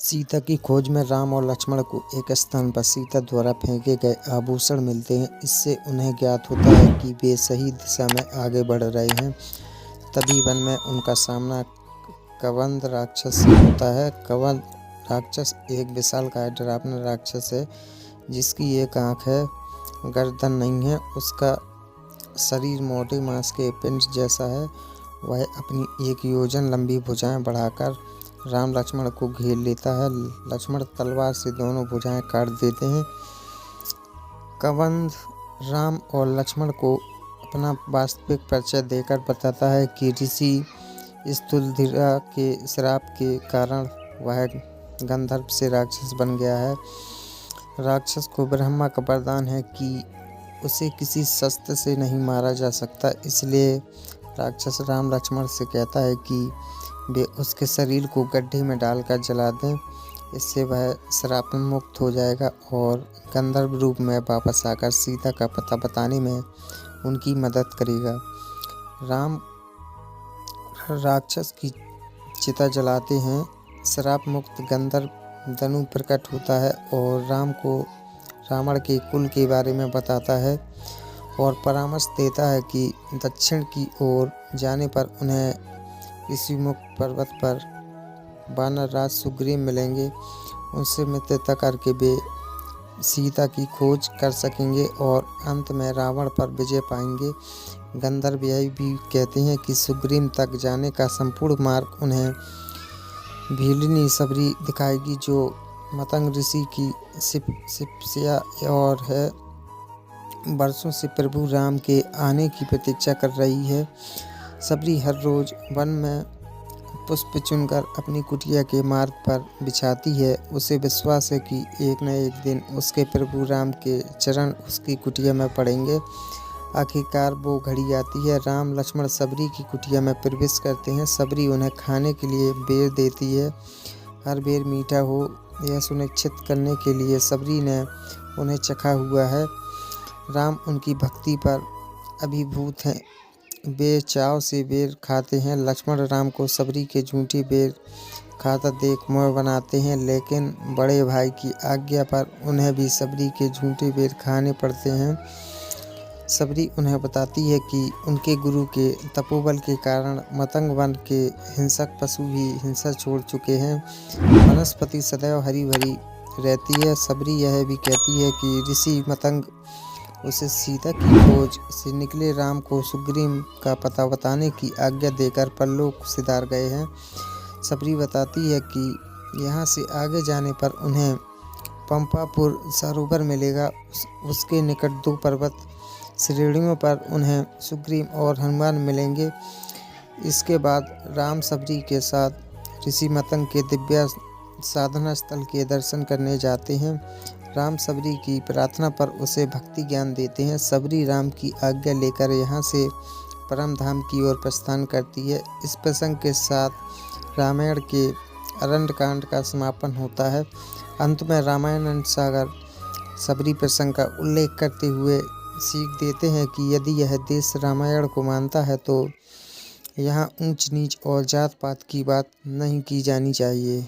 सीता की खोज में राम और लक्ष्मण को एक स्थान पर सीता द्वारा फेंके गए आभूषण मिलते हैं। इससे उन्हें ज्ञात होता है कि वे सही दिशा में आगे बढ़ रहे हैं। तभी वन में उनका सामना कबंध राक्षस से होता है। कबंध राक्षस एक विशालकाय डरावना राक्षस है जिसकी एक आंख है, गर्दन नहीं है। उसका शरीर मोटे मांस के पिंड जैसा है। वह अपनी 1 योजन लंबी भुजाएं बढ़ाकर राम लक्ष्मण को घेर लेता है। लक्ष्मण तलवार से दोनों भुजाएं काट देते हैं। कबंध राम और लक्ष्मण को अपना वास्तविक परिचय देकर बताता है कि ऋषि स्थूलधिरा के श्राप के कारण वह गंधर्व से राक्षस बन गया है। राक्षस को ब्रह्मा का वरदान है कि उसे किसी शस्त्र से नहीं मारा जा सकता। इसलिए राक्षस राम लक्ष्मण से कहता है कि वे उसके शरीर को गड्ढे में डालकर जला दें। इससे वह श्राप मुक्त हो जाएगा और गंधर्व रूप में वापस आकर सीता का पता बताने में उनकी मदद करेगा। राम राक्षस की चिता जलाते हैं। श्राप मुक्त गंधर्व धनु प्रकट होता है और राम को रावण के कुल के बारे में बताता है और परामर्श देता है कि दक्षिण की ओर जाने पर उन्हें ऋषिमुख पर्वत पर वानर राज सुग्रीव मिलेंगे। उनसे मित्रता करके वे सीता की खोज कर सकेंगे और अंत में रावण पर विजय पाएंगे। गंधर्व यह भी कहते हैं कि सुग्रीव तक जाने का संपूर्ण मार्ग उन्हें भीलनी सबरी दिखाएगी जो मतंग ऋषि की शिष्या और है। वर्षों से प्रभु राम के आने की प्रतीक्षा कर रही है। सबरी हर रोज वन में पुष्प चुनकर अपनी कुटिया के मार्ग पर बिछाती है। उसे विश्वास है कि एक न एक दिन उसके प्रभु राम के चरण उसकी कुटिया में पड़ेंगे। आखिरकार वो घड़ी आती है। राम लक्ष्मण सबरी की कुटिया में प्रवेश करते हैं। सबरी उन्हें खाने के लिए बेर देती है। हर बेर मीठा हो यह सुनिश्चित करने के लिए सबरी ने उन्हें चखा हुआ है। राम उनकी भक्ति पर अभिभूत हैं। वे चाव से बेर खाते हैं। लक्ष्मण राम को सबरी के झूठे बेर खाता देख मोह बनाते हैं, लेकिन बड़े भाई की आज्ञा पर उन्हें भी सबरी के झूठे बेर खाने पड़ते हैं। सबरी उन्हें बताती है कि उनके गुरु के तपोबल के कारण मतंग वन के हिंसक पशु भी हिंसा छोड़ चुके हैं। वनस्पति सदैव हरी भरी रहती है। सबरी यह भी कहती है कि ऋषि मतंग उसे सीता की खोज से निकले राम को सुग्रीव का पता बताने की आज्ञा देकर परलोक सिधार गए हैं। सबरी बताती है कि यहाँ से आगे जाने पर उन्हें पंपापुर सरोवर मिलेगा। उसके निकट 2 पर्वत श्रेणियों पर उन्हें सुग्रीव और हनुमान मिलेंगे। इसके बाद राम सबरी के साथ ऋषि मतंग के दिव्य साधना स्थल के दर्शन करने जाते हैं। राम सबरी की प्रार्थना पर उसे भक्ति ज्ञान देते हैं। सबरी राम की आज्ञा लेकर यहाँ से परम धाम की ओर प्रस्थान करती है। इस प्रसंग के साथ रामायण के अरण्यकांड का समापन होता है। अंत में रामायण सागर सबरी प्रसंग का उल्लेख करते हुए सीख देते हैं कि यदि यह देश रामायण को मानता है तो यहाँ ऊंच नीच और जात पात की बात नहीं की जानी चाहिए।